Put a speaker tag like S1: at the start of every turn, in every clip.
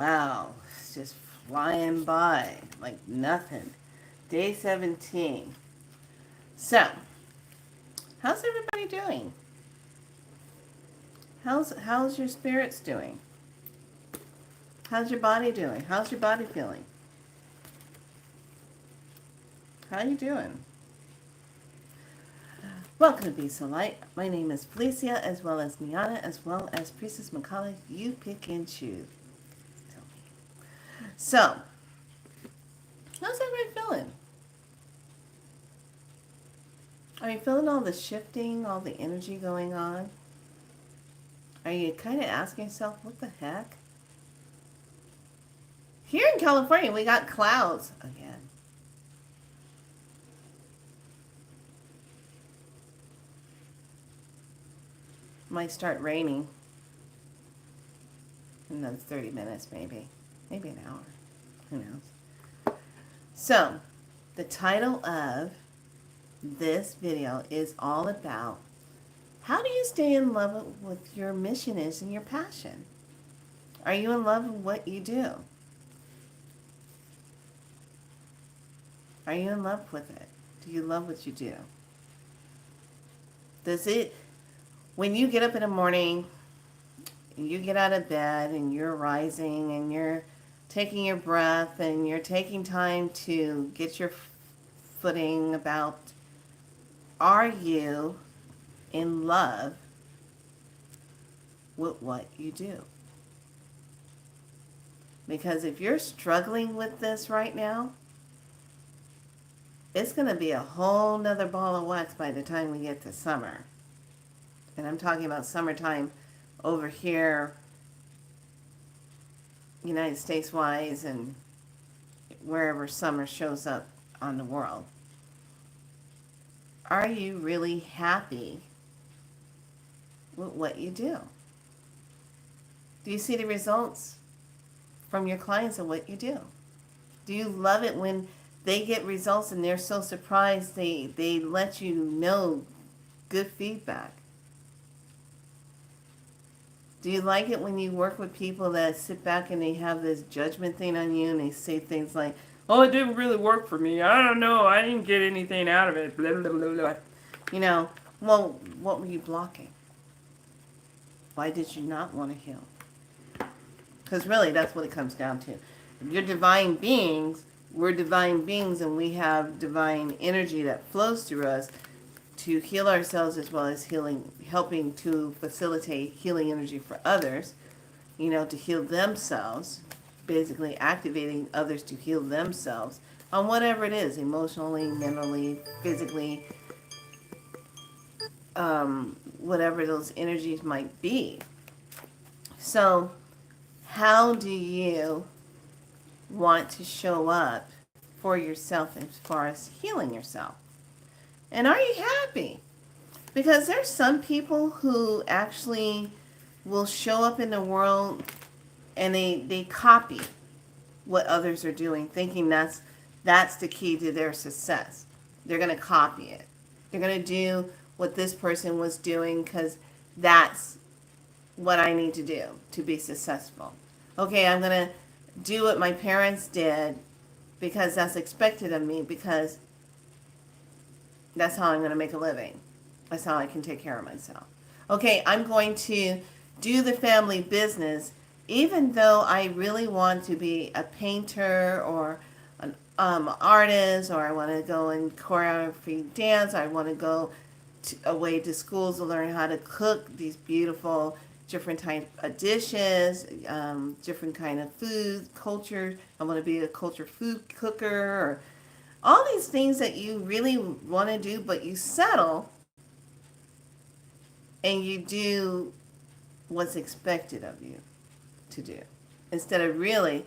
S1: Wow, it's just flying by like nothing. Day 17. So, how's everybody doing? How's your spirits doing? How's your body doing? How's your body feeling? How you doing? Welcome to Be So Light. My name is Felicia, as well as Niana, as well as Priestess Macaulay. You pick and choose. Tell me. So, how's everybody feeling? Are you feeling all the shifting, all the energy going on? Are you kind of asking yourself, what the heck? Here in California, we got clouds again. Might start raining in another 30 minutes, maybe. Maybe an hour. Who knows? So, the title of this video is all about how do you stay in love with what your mission is and your passion? Are you in love with what you do? Are you in love with it? Do you love what you do? Does it, when you get up in the morning, you get out of bed and you're rising and you're taking your breath and you're taking time to get your footing about, are you in love with what you do? Because if you're struggling with this right now, it's going to be a whole nother ball of wax by the time we get to summer. And I'm talking about summertime over here, United States wise, and wherever summer shows up on the world. Are you really happy with what you do? Do you see the results from your clients of what you do? Do you love it when they get results and they're so surprised they let you know good feedback? Do you like it when you work with people that sit back and they have this judgment thing on you and they say things like, oh, it didn't really work for me. I don't know. I didn't get anything out of it. Blah, blah, blah, blah. You know, well, what were you blocking? Why did you not want to heal? Because really, that's what it comes down to. If you're divine beings, we're divine beings and we have divine energy that flows through us to heal ourselves as well as helping to facilitate healing energy for others, to heal themselves, basically activating others to heal themselves on whatever it is, emotionally, mentally, physically, whatever those energies might be. So, how do you want to show up for yourself as far as healing yourself? And are you happy? Because there's some people who actually will show up in the world and they copy what others are doing, thinking that's the key to their success. They're going to copy it. They're going to do what this person was doing because that's what I need to do to be successful. Okay, I'm going to do what my parents did because that's expected of me, because that's how I'm going to make a living. That's how I can take care of myself. Okay, I'm going to do the family business even though I really want to be a painter or an artist, or I want to go in choreography dance, or I want to go away to schools to learn how to cook these beautiful different type of dishes, different kind of food, culture. I want to be a culture food cooker, or all these things that you really want to do, but you settle and you do what's expected of you to do instead of really,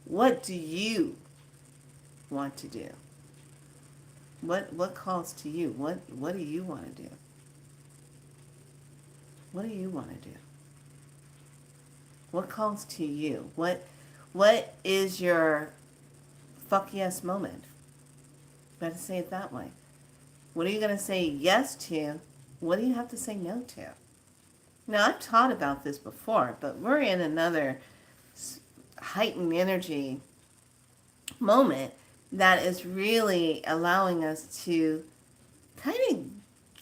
S1: what do you want to do? What calls to you? What do you want to do? What do you want to do? What calls to you? What is your fuck yes moment? Better say it that way. What are you going to say yes to? What do you have to say no to? Now, I've taught about this before, but we're in another heightened energy moment that is really allowing us to kind of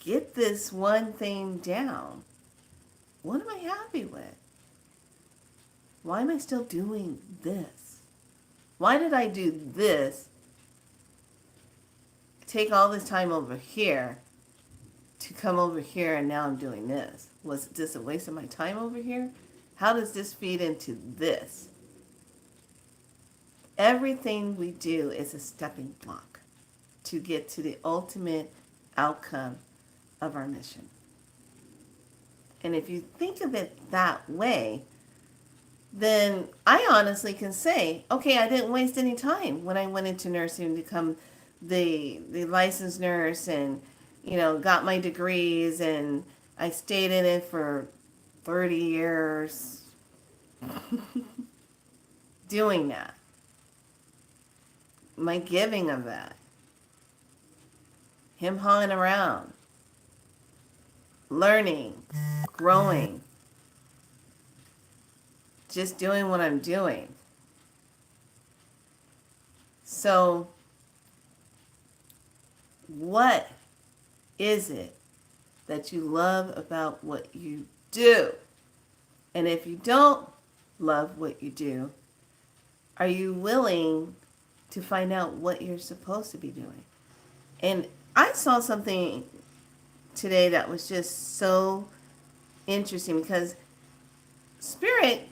S1: get this one thing down. What am I happy with? Why am I still doing this? Why did I do this? Take all this time over here to come over here, and now I'm doing this. Was this a waste of my time over here? How does this feed into this? Everything we do is a stepping block to get to the ultimate outcome of our mission. And if you think of it that way, then I honestly can say, okay, I didn't waste any time when I went into nursing to become the licensed nurse and, got my degrees, and I stayed in it for 30 years doing that. My giving of that. Him hanging around. Learning. Growing. Just doing what I'm doing. So, what is it that you love about what you do? And if you don't love what you do, are you willing to find out what you're supposed to be doing? And I saw something today that was just so interesting, because Spirit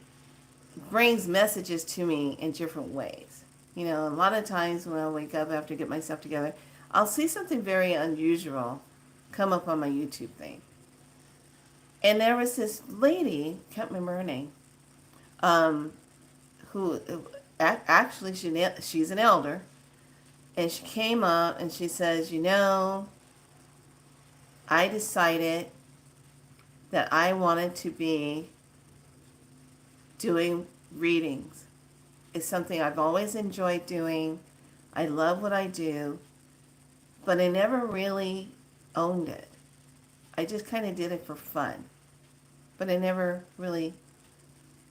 S1: brings messages to me in different ways. A lot of times when I wake up after I get myself together, I'll see something very unusual come up on my YouTube thing. And there was this lady, can't remember her name, who actually she's an elder, and she came up and she says, I decided that I wanted to be doing readings. It's something I've always enjoyed doing. I love what I do, but I never really owned it. I just kind of did it for fun, but I never really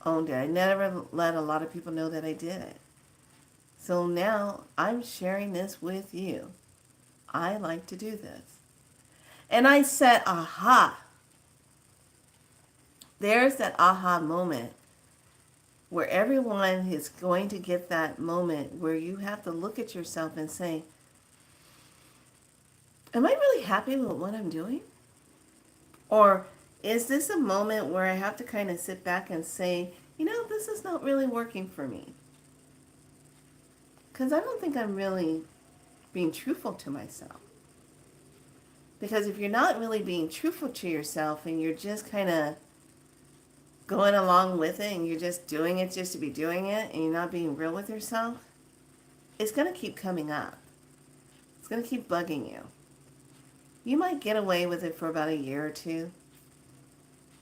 S1: owned it. I never let a lot of people know that I did it. So now I'm sharing this with you. I like to do this. And I said, aha. There's that aha moment where everyone is going to get that moment where you have to look at yourself and say, am I really happy with what I'm doing? Or is this a moment where I have to kind of sit back and say, this is not really working for me? Because I don't think I'm really being truthful to myself. Because if you're not really being truthful to yourself and you're just kind of going along with it and you're just doing it just to be doing it and you're not being real with yourself, it's going to keep coming up. It's going to keep bugging you. You might get away with it for about a year or two.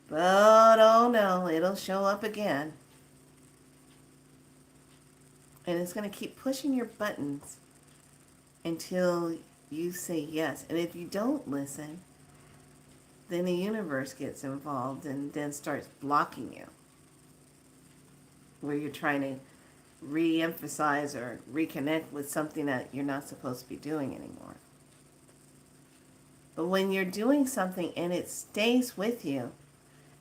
S1: But oh no, it'll show up again. And it's going to keep pushing your buttons until you say yes. And if you don't listen, then the universe gets involved and then starts blocking you. Where you're trying to re-emphasize or reconnect with something that you're not supposed to be doing anymore. But when you're doing something and it stays with you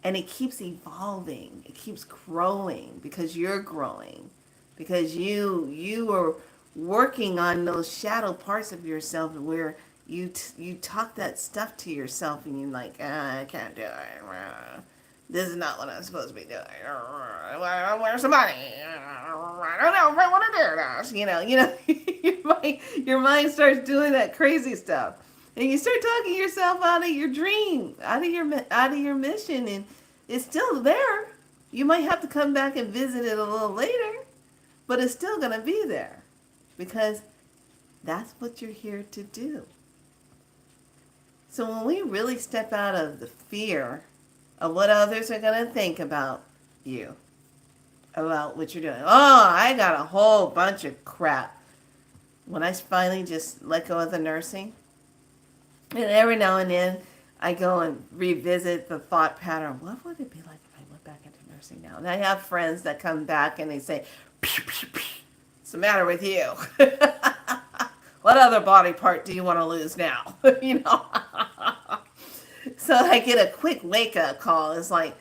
S1: and it keeps evolving, it keeps growing because you're growing, because you are working on those shadow parts of yourself where you talk that stuff to yourself and you're like, I can't do it. This is not what I'm supposed to be doing. Where's the money? I don't know if I want to do this. Your mind starts doing that crazy stuff. And you start talking yourself out of your dream, out of your mission, and it's still there. You might have to come back and visit it a little later, but it's still going to be there because that's what you're here to do. So when we really step out of the fear of what others are going to think about you, about what you're doing. Oh, I got a whole bunch of crap. When I finally just let go of the nursing, and every now and then I go and revisit the thought pattern. What would it be like if I went back into nursing? embarrassing now. And I have friends that come back and they say, what's the matter with you? What other body part do you want to lose now? You know? So I get a quick wake up call. It's like,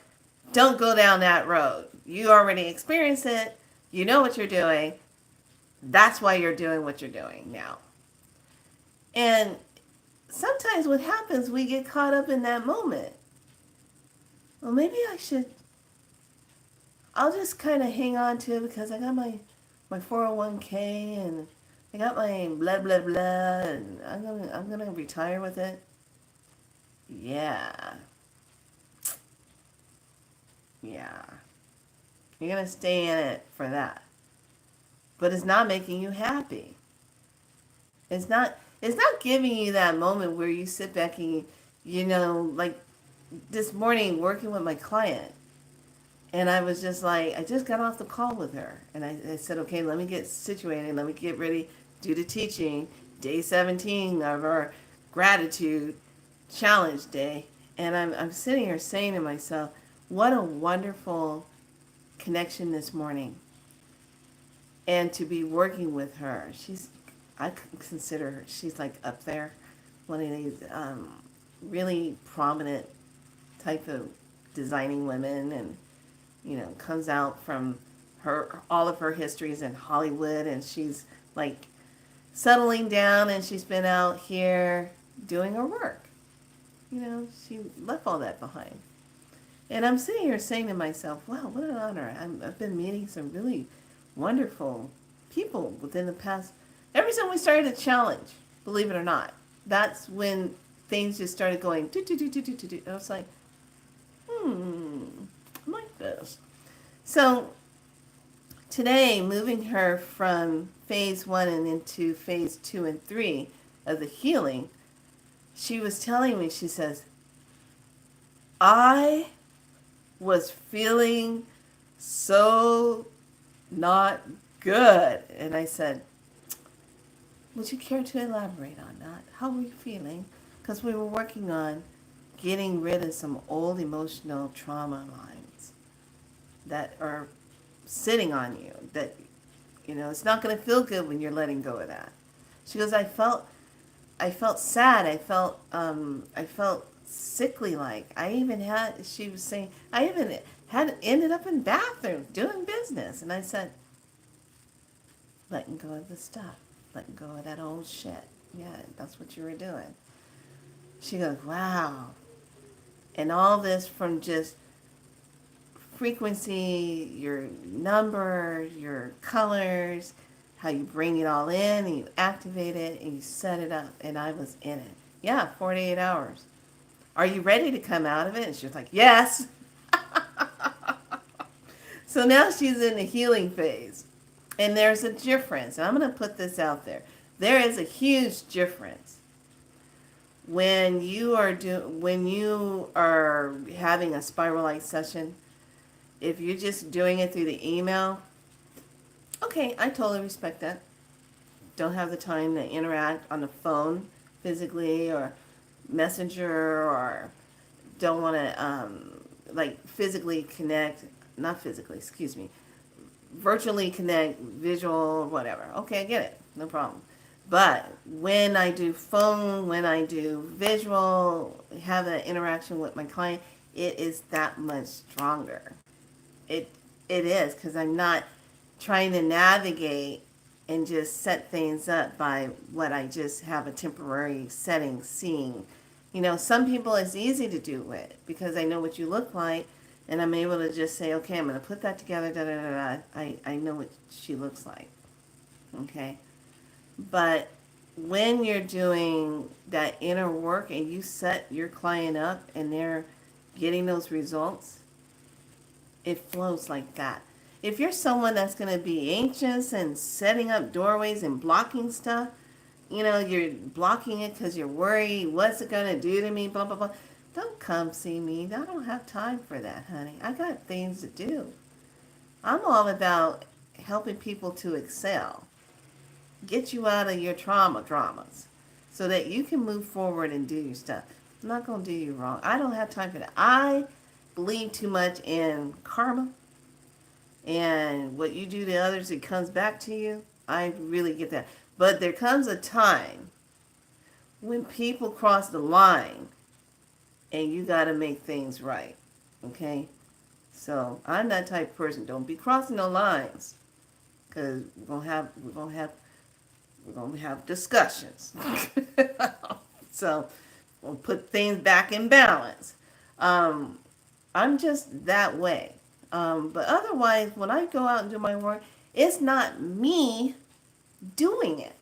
S1: don't go down that road. You already experienced it. You know what you're doing. That's why you're doing what you're doing now. And sometimes what happens, we get caught up in that moment. Well, maybe I'll just kind of hang on to it because I got my 401k and I got my blah, blah, blah, and I'm gonna retire with it. Yeah. Yeah. You're going to stay in it for that. But it's not making you happy. It's not giving you that moment where you sit back and, like this morning working with my client. And I was just like, I just got off the call with her. And I said, okay, let me get situated. Let me get ready, do the teaching. Day 17 of our gratitude challenge day. And I'm sitting here saying to myself, what a wonderful connection this morning. And to be working with her. I consider her, she's like up there. One of these really prominent type of designing women, and comes out from all of her histories in Hollywood, and she's like settling down, and she's been out here doing her work. She left all that behind. And I'm sitting here saying to myself, wow, what an honor. I've been meeting some really wonderful people within the past, ever since we started the challenge, believe it or not. That's when things just started going, do, do, do, do, do, do, do. I was like, I like this. So today, moving her from phase 1 and into phase 2 and 3 of the healing, she was telling me, she says, I was feeling so not good. And I said, would you care to elaborate on that? How were you feeling? Because we were working on getting rid of some old emotional trauma lines that are sitting on you, that, it's not going to feel good when you're letting go of that. She goes, I felt sad. I felt sickly like. She was saying, I even had ended up in bathroom doing business. And I said, letting go of the stuff. Letting go of that old shit. Yeah, that's what you were doing. She goes, wow. And all this from just frequency, your numbers, your colors, how you bring it all in and you activate it and you set it up. And I was in it. Yeah, 48 hours. Are you ready to come out of it? And she was like, yes. So now she's in the healing phase. And there's a difference. And I'm going to put this out there. There is a huge difference when you are having a Spiral Light session. If you're just doing it through the email, okay, I totally respect that. Don't have the time to interact on the phone physically or messenger, or don't want to physically connect, not physically, excuse me, virtually connect, visual, whatever. Okay, I get it, no problem. But when I do phone, when I do visual, have an interaction with my client, it is that much stronger. It is, because I'm not trying to navigate and just set things up by what I just have a temporary setting, seeing. Some people it's easy to do with because I know what you look like, and I'm able to just say, okay, I'm going to put that together, da, da, da, da. I know what she looks like. Okay? But when you're doing that inner work and you set your client up and they're getting those results, it flows like that. If you're someone that's going to be anxious and setting up doorways and blocking stuff, you're blocking it because you're worried, what's it going to do to me, blah, blah, blah. Don't come see me. I don't have time for that, honey. I got things to do. I'm all about helping people to excel. Get you out of your dramas so that you can move forward and do your stuff. I'm not going to do you wrong. I don't have time for that. I believe too much in karma and what you do to others, it comes back to you. I really get that. But there comes a time when people cross the line and you got to make things right. Okay? So I'm that type of person. Don't be crossing no lines, because we're gonna have discussions. So we'll put things back in balance. Um, I'm just that way. But otherwise, when I go out and do my work, it's not me doing it.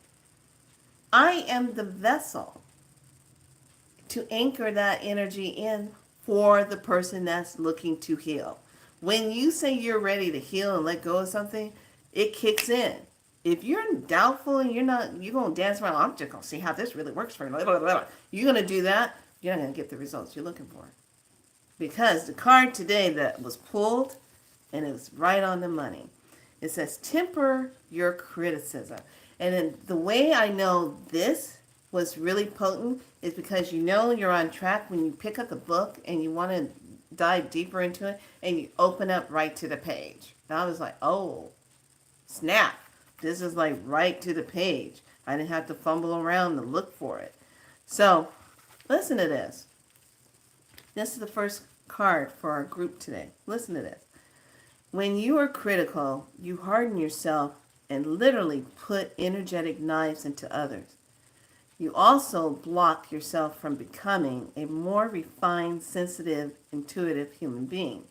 S1: I am the vessel to anchor that energy in for the person that's looking to heal. When you say you're ready to heal and let go of something, it kicks in. If you're doubtful and you're going to dance around, I'm just going to see how this really works for you. Blah, blah, blah. You're going to do that, you're not going to get the results you're looking for. Because the card today that was pulled, and it was right on the money, it says temper your criticism. And then the way I know this was really potent is because you know you're on track when you pick up the book and you want to dive deeper into it and you open up right to the page. And I was like, oh, snap. This is like right to the page. I didn't have to fumble around to look for it. So listen to this. This is the first card for our group today. Listen to this. When you are critical, you harden yourself and literally put energetic knives into others. You also block yourself from becoming a more refined, sensitive, intuitive human being.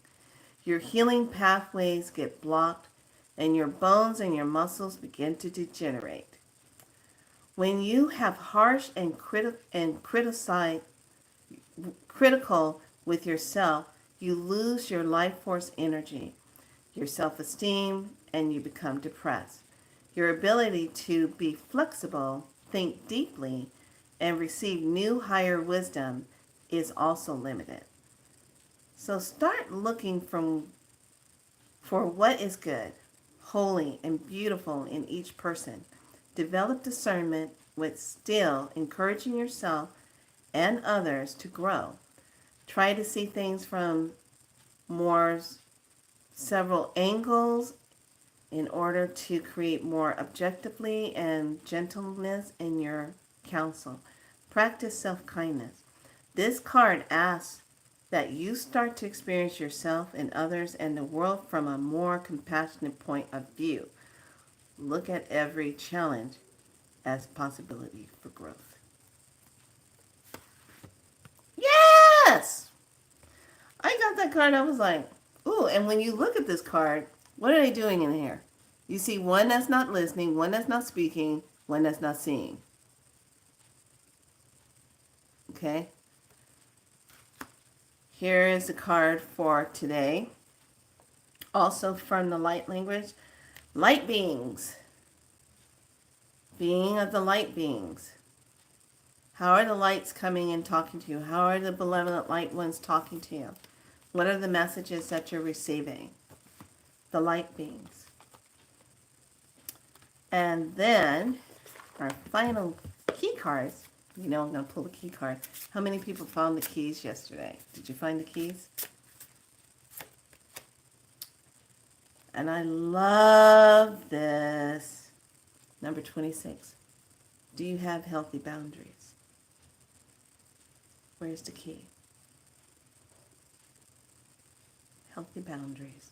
S1: Your healing pathways get blocked and your bones and your muscles begin to degenerate. When you have harsh and critical with yourself, you lose your life force energy, your self-esteem, and you become depressed. Your ability to be flexible, think deeply, and receive new higher wisdom is also limited. So start looking for what is good, holy, and beautiful in each person. Develop discernment with still encouraging yourself and others to grow. Try to see things from more several angles in order to create more objectively and gentleness in your counsel. Practice self-kindness. This card asks that you start to experience yourself and others and the world from a more compassionate point of view. Look at every challenge as possibility for growth. Yes! I got that card. I was like, ooh, and when you look at this card, what are they doing in here? You see one that's not listening, one that's not speaking, one that's not seeing. Okay? Here is the card for today. Also from the light language, light beings. Being of the light beings. How are the lights coming and talking to you? How are the benevolent light ones talking to you? What are the messages that you're receiving? The light beings. And then our final key cards. You know I'm going to pull the key card. How many people found the keys yesterday? Did you find the keys? And I love this. Number 26. Do you have healthy boundaries? Where's the key? Healthy boundaries.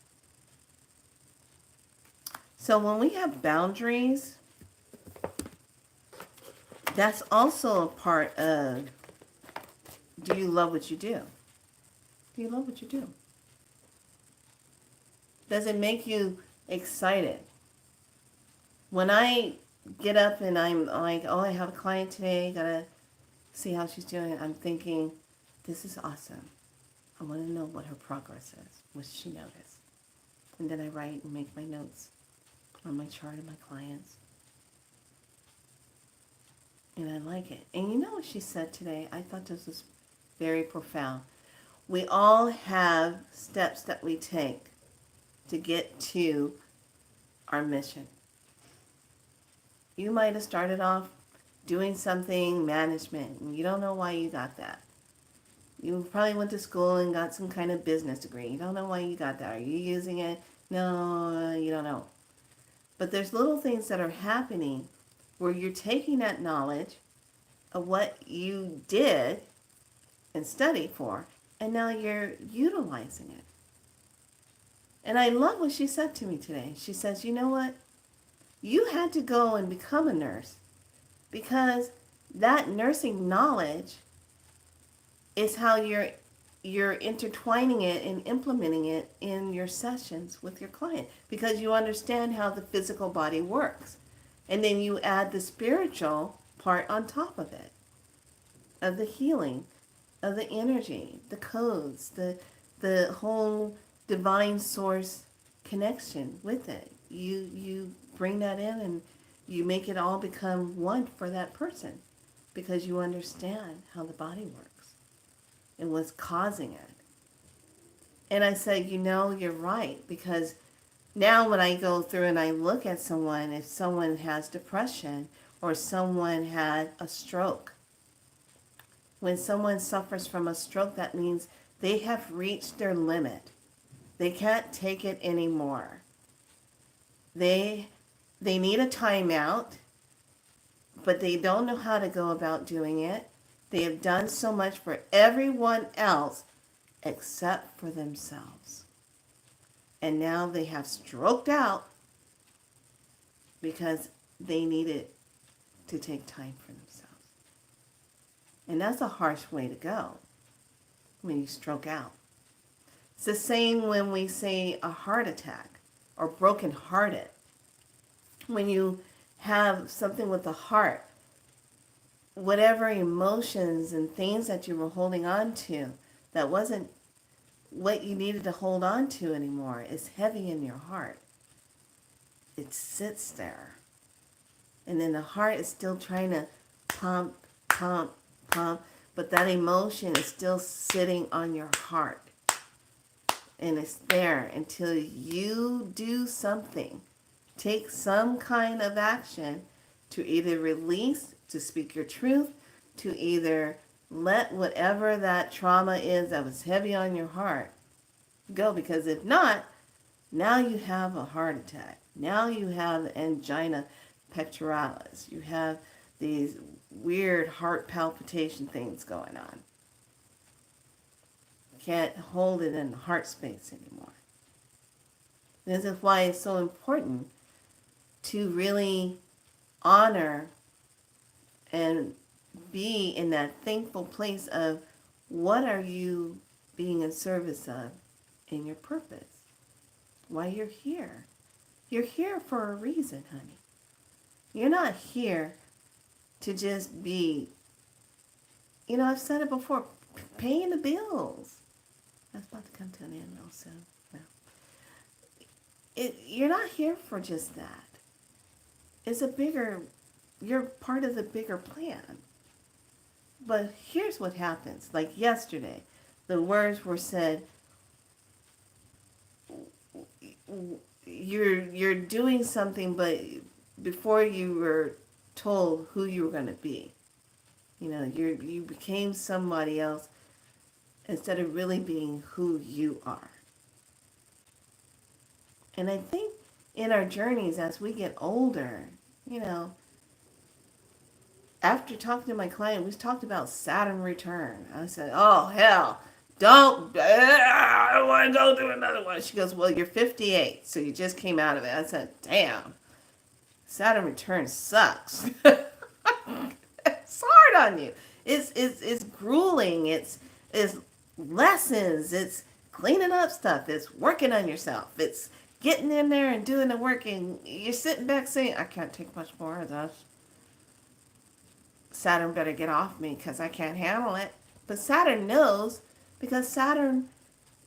S1: So when we have boundaries, that's also a part of, do you love what you do? Do you love what you do? Does it make you excited? When I get up and I'm like, oh, I have a client today, gotta see how she's doing, I'm thinking, this is awesome. I want to know what her progress is. What she noticed? And then I write and make my notes on my chart of my clients. And I like it. And you know what she said today? I thought this was very profound. We all have steps that we take to get to our mission. You might have started off doing something management, and you don't know why you got that. You probably went to school and got some kind of business degree. You don't know why you got that. Are you using it? No, you don't know. But there's little things that are happening where you're taking that knowledge of what you did and studied for, and now you're utilizing it. And I love what she said to me today. She says, you know what? You had to go and become a nurse because that nursing knowledge is how you're intertwining it and implementing it in your sessions with your client because you understand how the physical body works. And then you add the spiritual part on top of it, of the healing, of the energy, the codes, the whole divine source connection with it. You bring that in and you make it all become one for that person because you understand how the body works and what's causing it. And I said, you're right, because now when I go through and I look at someone, if someone has depression or someone had a stroke, when someone suffers from a stroke, that means they have reached their limit. They can't take it anymore. They need a timeout, but they don't know how to go about doing it. They have done so much for everyone else except for themselves. And now they have stroked out because they needed to take time for themselves. And that's a harsh way to go when you stroke out. It's the same when we say a heart attack or broken-hearted. When you have something with the heart, whatever emotions and things that you were holding on to that wasn't what you needed to hold on to anymore is heavy in your heart. It sits there. And then the heart is still trying to pump, pump, pump, but that emotion is still sitting on your heart. And it's there until you do something. Take some kind of action to either release, to speak your truth, to either let whatever that trauma is that was heavy on your heart go. Because if not, now you have a heart attack. Now you have angina pectoralis. You have these weird heart palpitation things going on. Can't hold it in the heart space anymore. This is why it's so important to really honor and be in that thankful place of what are you being in service of in your purpose. Why you're here. You're here for a reason, honey. You're not here to just be, I've said it before, paying the bills. That's about to come to an end also. No. You're not here for just that. You're part of the bigger plan. But here's what happens. Like yesterday, the words were said, you're doing something, but before you were told who you were going to be. You became somebody else instead of really being who you are. And I think in our journeys as we get older, after talking to my client, we talked about Saturn return. I said, oh, hell, I don't want to go through another one. She goes, well, you're 58, so you just came out of it. I said, damn, Saturn return sucks. It's hard on you. It's grueling. It's lessons. It's cleaning up stuff. It's working on yourself. It's getting in there and doing the work, and you're sitting back saying, I can't take much more of this. Saturn better get off me because I can't handle it. But Saturn knows, because Saturn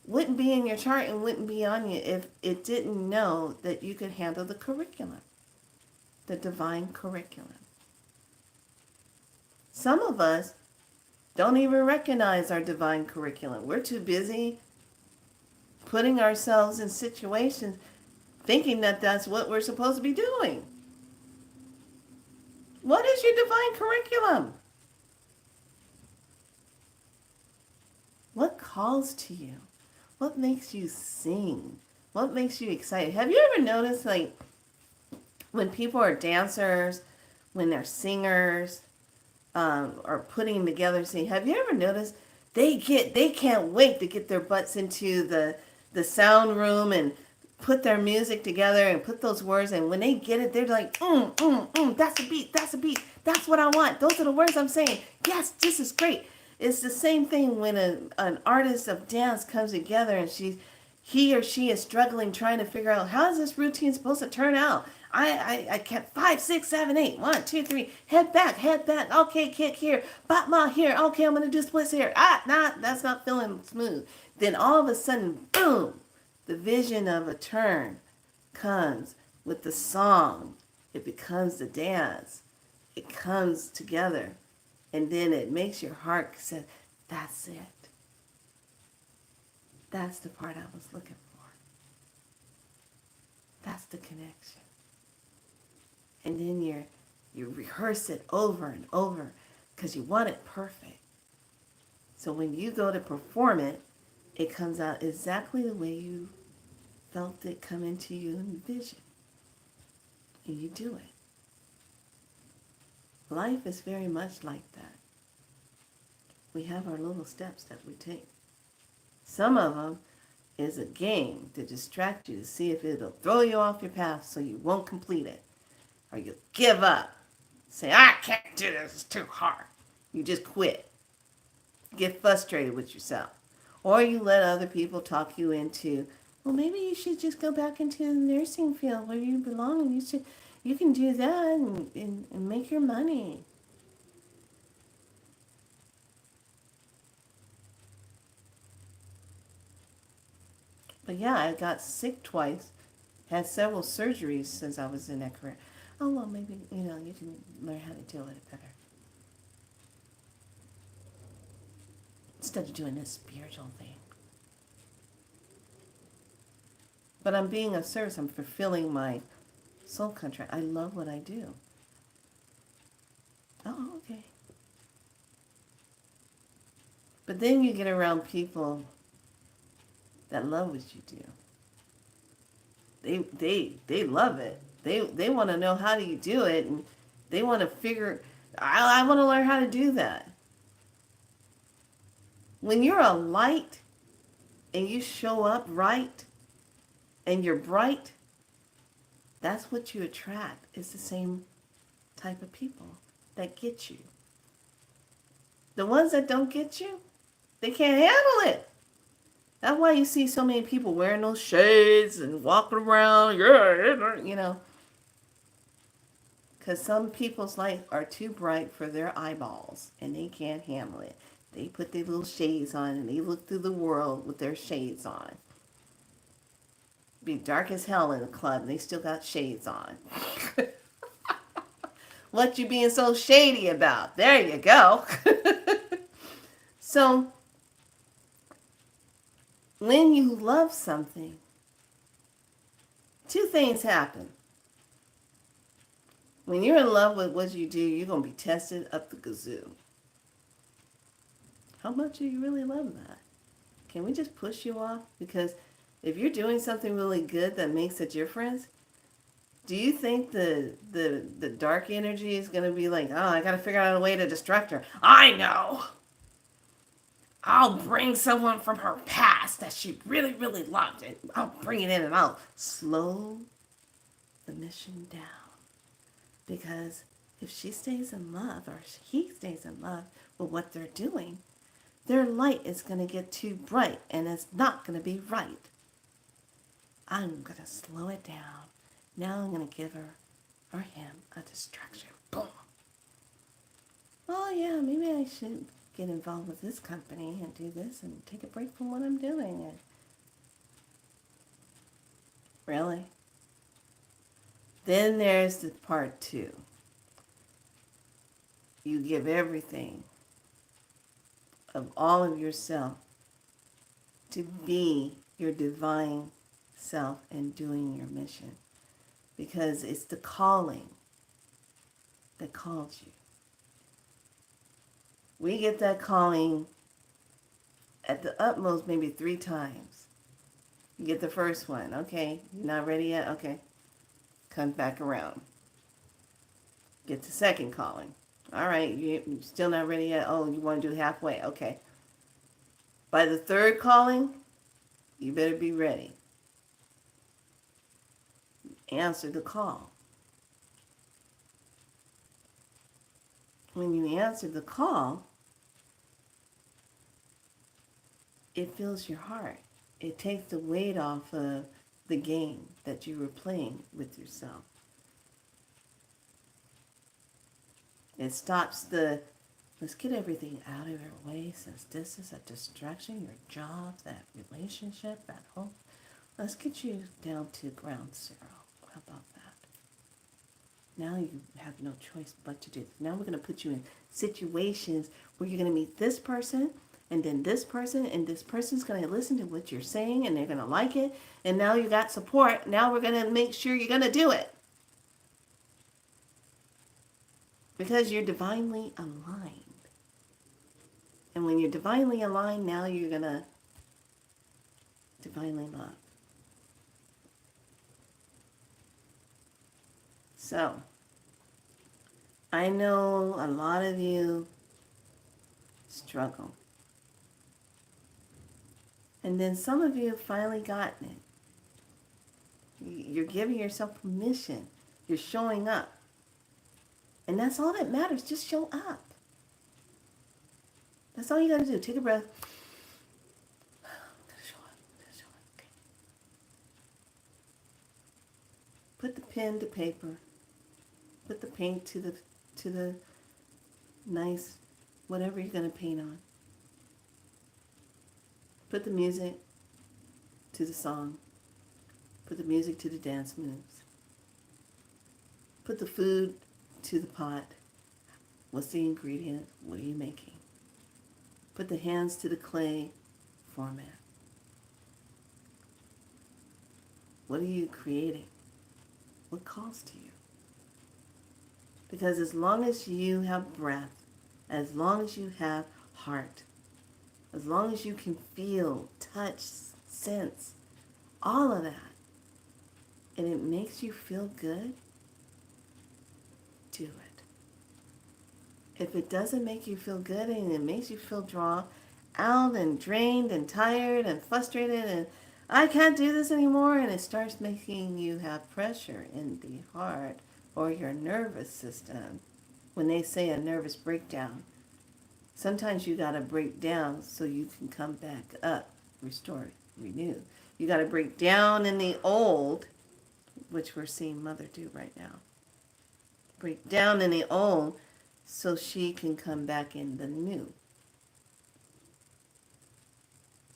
S1: wouldn't be in your chart and wouldn't be on you if it didn't know that you could handle the curriculum, the divine curriculum. Some of us don't even recognize our divine curriculum. We're too busy putting ourselves in situations thinking that that's what we're supposed to be doing. What is your divine curriculum? What calls to you? What makes you sing? What makes you excited? Have you ever noticed, like, when people are dancers, when they're singers, or putting together sing, have you ever noticed they can't wait to get their butts into the sound room and put their music together and put those words, and when they get it, they're like, that's a beat, that's a beat, that's what I want, those are the words I'm saying, yes, this is great. It's the same thing when an artist of dance comes together and he or she is struggling trying to figure out how is this routine supposed to turn out. I kept 5, 6, 7, 8. 1, 2, 3. Head back, head back. Okay, kick here. Batma here. Okay, I'm gonna do splits here. Nah, that's not feeling smooth. Then all of a sudden, boom, the vision of a turn comes with the song. It becomes the dance. It comes together, and then it makes your heart say, "That's it. That's the part I was looking for. That's the connection." And then you rehearse it over and over because you want it perfect. So when you go to perform it, it comes out exactly the way you felt it come into you in vision. And you do it. Life is very much like that. We have our little steps that we take. Some of them is a game to distract you to see if it'll throw you off your path so you won't complete it. Or you give up. Say, I can't do this, it's too hard. You just quit. Get frustrated with yourself. Or you let other people talk you into, well, maybe you should just go back into the nursing field where you belong, and you can do that and make your money. But yeah, I got sick twice, had several surgeries since I was in that career. Oh, well, maybe, you can learn how to deal with it better. Instead of doing this spiritual thing. But I'm being of service. I'm fulfilling my soul contract. I love what I do. Oh, okay. But then you get around people that love what you do. They love it. They want to know how do you do it, and they want to figure. I want to learn how to do that. When you're a light and you show up right and you're bright, that's what you attract. It's the same type of people that get you. The ones that don't get you, they can't handle it. That's why you see so many people wearing those shades and walking around, because some people's lights are too bright for their eyeballs and they can't handle it. They put their little shades on and they look through the world with their shades on. Be dark as hell in the club and they still got shades on. What you being so shady about? There you go. So, when you love something, two things happen. When you're in love with what you do, you're going to be tested up the kazoo. How much do you really love that? Can we just push you off? Because if you're doing something really good that makes a difference, do you think the dark energy is going to be like, oh, I got to figure out a way to distract her? I know. I'll bring someone from her past that she really, really loved, and I'll bring it in and I'll slow the mission down. Because if she stays in love, or he stays in love with what they're doing, their light is going to get too bright and it's not going to be right. I'm going to slow it down. Now I'm going to give her or him a distraction. Boom. Oh yeah, maybe I should get involved with this company and do this and take a break from what I'm doing. And really? Then there's the part 2. You give everything of all of yourself to be your divine self and doing your mission. Because it's the calling that calls you. We get that calling at the utmost maybe 3 times. You get the first one. Okay, you're not ready yet? Okay. Come back around. Get the second calling. All right, you're still not ready yet? Oh, you want to do halfway? Okay. By the third calling, you better be ready. Answer the call. When you answer the call, it fills your heart. It takes the weight off of the game that you were playing with yourself. It stops the, let's get everything out of your way since this is a distraction, your job, that relationship, that home. Let's get you down to ground zero. How about that? Now you have no choice but to do this. Now we're going to put you in situations where you're going to meet this person, and then this person, and this person's going to listen to what you're saying, and they're going to like it. And now you got support. Now we're going to make sure you're going to do it. Because you're divinely aligned. And when you're divinely aligned, now you're going to divinely love. So, I know a lot of you struggle. And then some of you have finally gotten it. You're giving yourself permission. You're showing up. And that's all that matters. Just show up. That's all you got to do. Take a breath. I'm gonna show up. Okay. Put the pen to paper. Put the paint to the nice whatever you're going to paint on. Put the music to the song. Put the music to the dance moves. Put the food to the pot. What's the ingredient? What are you making? Put the hands to the clay format. What are you creating? What calls to you? Because as long as you have breath, as long as you have heart, as long as you can feel, touch, sense, all of that, and it makes you feel good, do it. If it doesn't make you feel good and it makes you feel drawn out and drained and tired and frustrated and I can't do this anymore, and it starts making you have pressure in the heart or your nervous system. When they say a nervous breakdown, sometimes you got to break down so you can come back up, restore, renew. You got to break down in the old, which we're seeing Mother do right now. Break down in the old so she can come back in the new.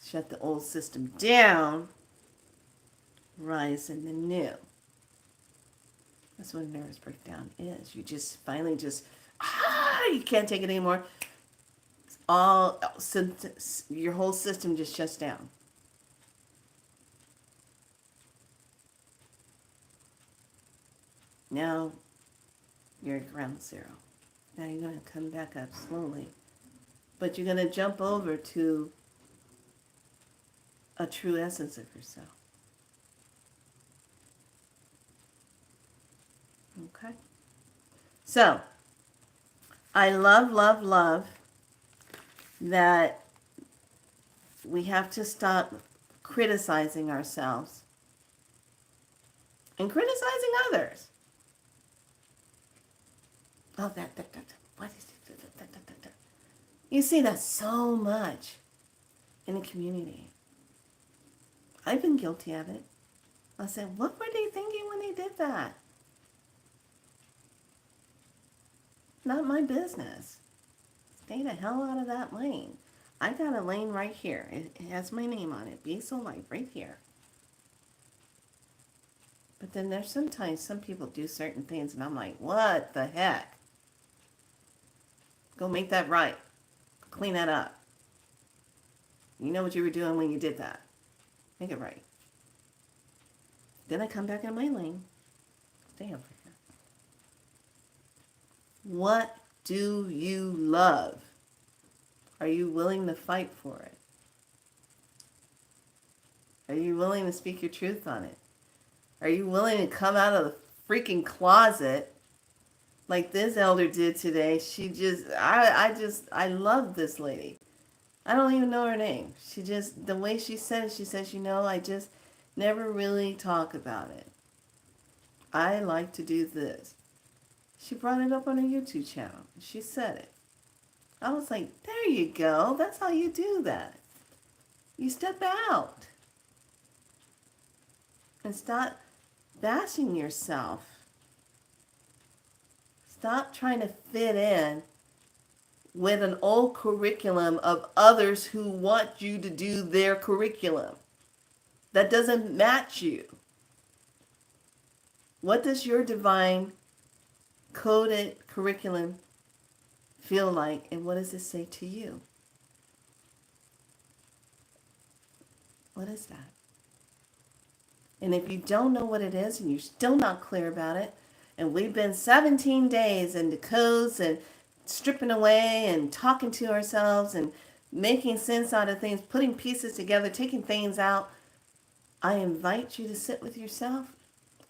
S1: Shut the old system down, rise in the new. That's what a nervous breakdown is. You just finally you can't take it anymore. Your whole system just shuts down. Now you're at ground zero. Now you're going to come back up slowly. But you're going to jump over to a true essence of yourself. Okay? So, I love that we have to stop criticizing ourselves and criticizing others. Oh, what is it? You see that so much in the community. I've been guilty of it. I said, what were they thinking when they did that? Not my business. Stay the hell out of that lane. I got a lane right here. It has my name on it. Be so light right here. But then there's sometimes some people do certain things and I'm like, what the heck? Go make that right. Clean that up. You know what you were doing when you did that. Make it right. Then I come back in my lane. Stay over here. What do you love? Are you willing to fight for it? Are you willing to speak your truth on it? Are you willing to come out of the freaking closet like this elder did today? I love this lady. I don't even know her name. She just, the way she said it, she says, I just never really talk about it. I like to do this. She brought it up on her YouTube channel. She said it. I was like, there you go. That's how you do that. You step out and stop bashing yourself. Stop trying to fit in with an old curriculum of others who want you to do their curriculum. That doesn't match you. What does your divine coded curriculum feel like, and what does it say to you? What is that? And if you don't know what it is and you're still not clear about it, and we've been 17 days into codes and stripping away and talking to ourselves and making sense out of things, putting pieces together, taking things out, I invite you to sit with yourself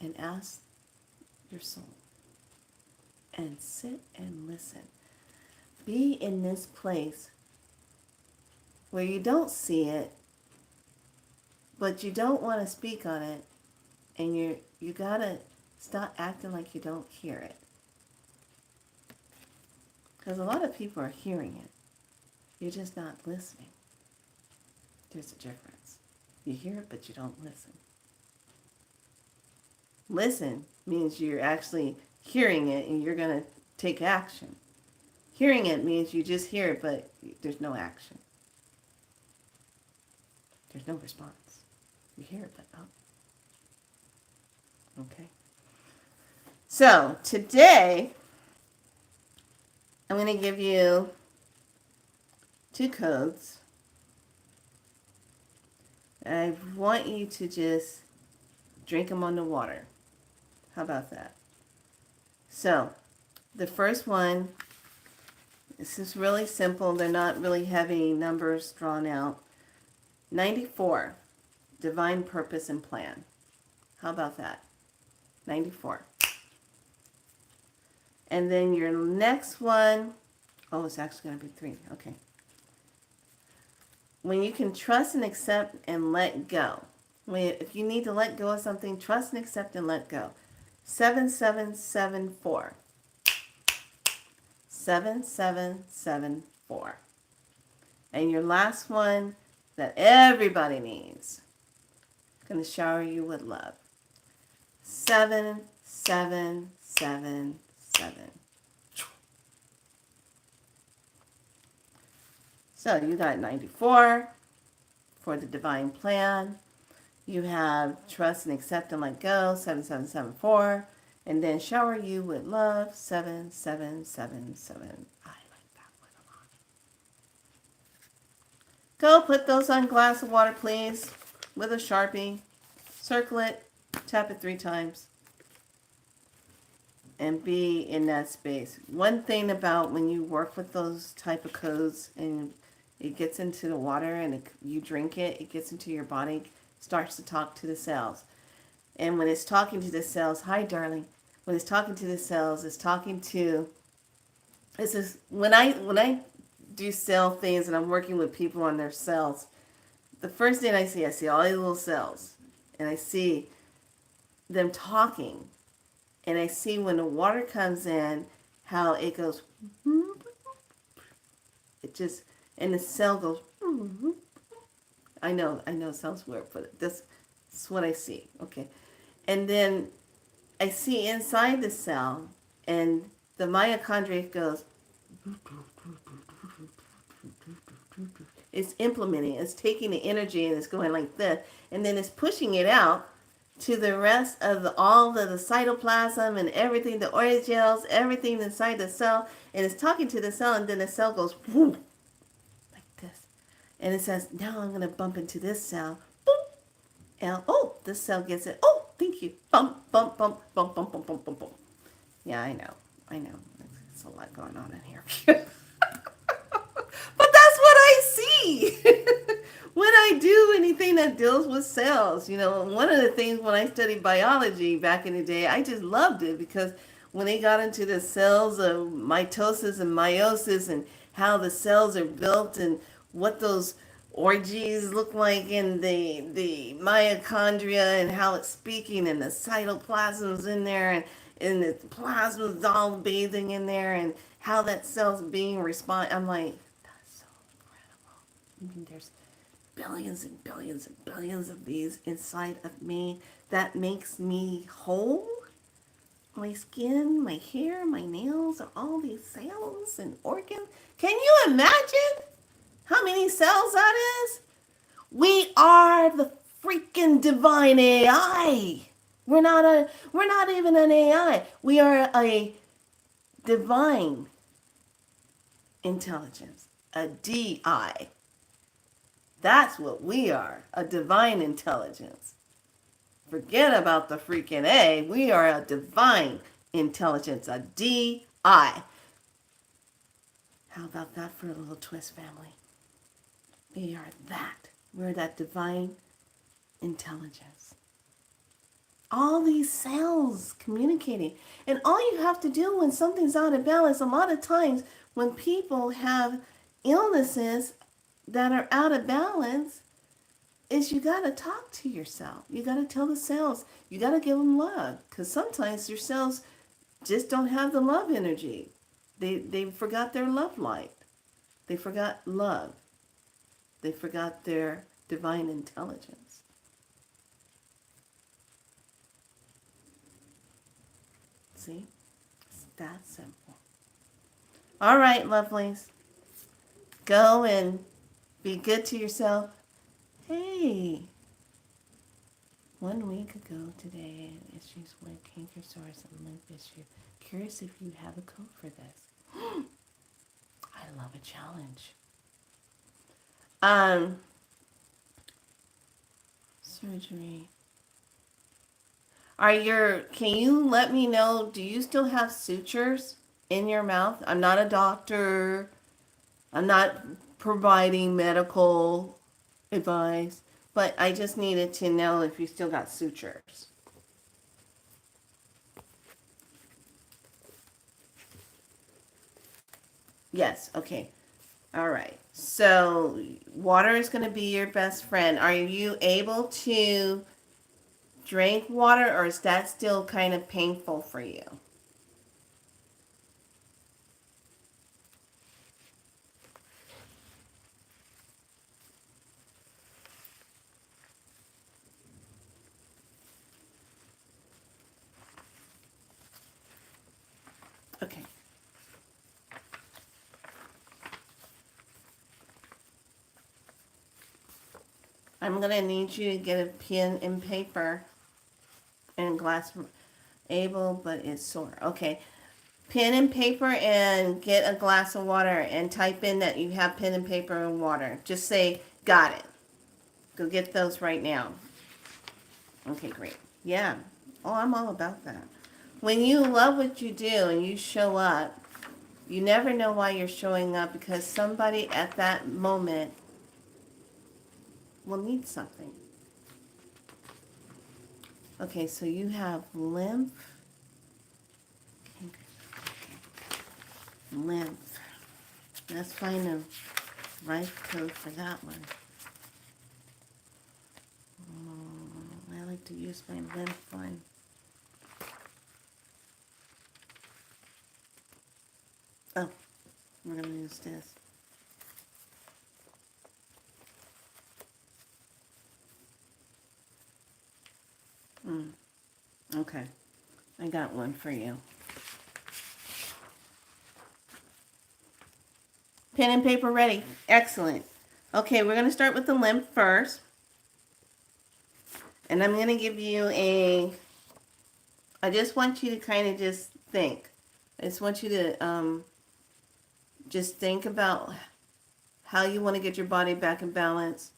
S1: and ask your soul. And sit and listen. Be in this place where you don't see it, but you don't want to speak on it, and you gotta stop acting like you don't hear it. Because a lot of people are hearing it. You're just not listening. There's a difference. You hear it, but you don't listen. Listen means you're actually hearing it and you're going to take action. Hearing it means you just hear it, but there's no action. There's no response. You hear it, but oh. Okay. So today, I'm going to give you 2 codes. I want you to just drink them on the water. How about that? So, the first one, this is really simple. They're not really heavy numbers drawn out. 94, divine purpose and plan. How about that? 94. And then your next one, oh, it's actually going to be 3. Okay. When you can trust and accept and let go. If you need to let go of something, trust and accept and let go. 7774. 7774. And your last one that everybody needs. I'm going to shower you with love. 7777. So you got 94 for the divine plan. You have trust and accept and let go, 7774. And then shower you with love, 7777. I like that one a lot. Go put those on a glass of water, please, with a Sharpie. Circle it, tap it 3 times. And be in that space. One thing about when you work with those type of codes and it gets into the water and you drink it, it gets into your body, starts to talk to the cells. And when it's talking to the cells, hi darling, when it's talking to the cells, it's talking to, this is, when I do cell things and I'm working with people on their cells, the first thing I see all these little cells. And I see them talking. And I see when the water comes in, how it goes, it just, and the cell goes, I know it sounds weird, but that's what I see. Okay. And then I see inside the cell, and the mitochondria goes, it's implementing, it's taking the energy and it's going like this, and then it's pushing it out to the rest of all of the cytoplasm and everything, the organelles, everything inside the cell, and it's talking to the cell, and then the cell goes, whoo, like this. And it says, now I'm going to bump into this cell. Boop. And, oh, this cell gets it. Oh, thank you. Bump, bump, bump, bump, bump, bump, bump, bump, bump. Yeah, I know. There's a lot going on in here. But that's what I see. when I do anything that deals with cells. One of the things when I studied biology back in the day, I just loved it because when they got into the cells of mitosis and meiosis and how the cells are built and what those orgies look like in the mitochondria and how it's speaking and the cytoplasm's in there and the plasma's all bathing in there and how that cell's being respond. I'm like, that's so incredible. I mean, there's billions and billions and billions of these inside of me that makes me whole. My skin, my hair, my nails are all these cells and organs. Can you imagine how many cells that is? We are the freaking divine AI. We're not even an AI. We are a divine intelligence, a DI. That's what we are, a divine intelligence. Forget about the freaking A. We are a divine intelligence, a DI. How about that for a little twist, family? We are that. We're that divine intelligence. All these cells communicating. And all you have to do when something's out of balance, a lot of times when people have illnesses that are out of balance, is you got to talk to yourself. You got to tell the cells. You got to give them love. Because sometimes your cells just don't have the love energy. They forgot their love light. They forgot love. They forgot their divine intelligence. See? It's that simple. All right, lovelies. Go and be good to yourself. Hey, 1 week ago today, issues with canker sores and lymph issue. Curious if you have a code for this. I love a challenge. Surgery. Can you let me know, do you still have sutures in your mouth? I'm not a doctor. I'm not providing medical advice, but I just needed to know if you still got sutures. Yes, okay. All right. So water is going to be your best friend. Are you able to drink water, or is that still kind of painful for you? Okay. I'm going to need you to get a pen and paper and glass. Able, but it's sore. Okay. Pen and paper and get a glass of water and type in that you have pen and paper and water. Just say, got it. Go get those right now. Okay, great. Yeah. Oh, I'm all about that. When you love what you do and you show up, you never know why you're showing up because somebody at that moment will need something. Okay, so you have lymph. Lymph. Let's find a right code for that one. I like to use my lymph one. Oh, we're going to use this. Okay, I got one for you. Pen and paper ready. Excellent. Okay, we're going to start with the lymph first. And I'm going to give you I just want you to kind of just think. I just want you to just think about how you want to get your body back in balance.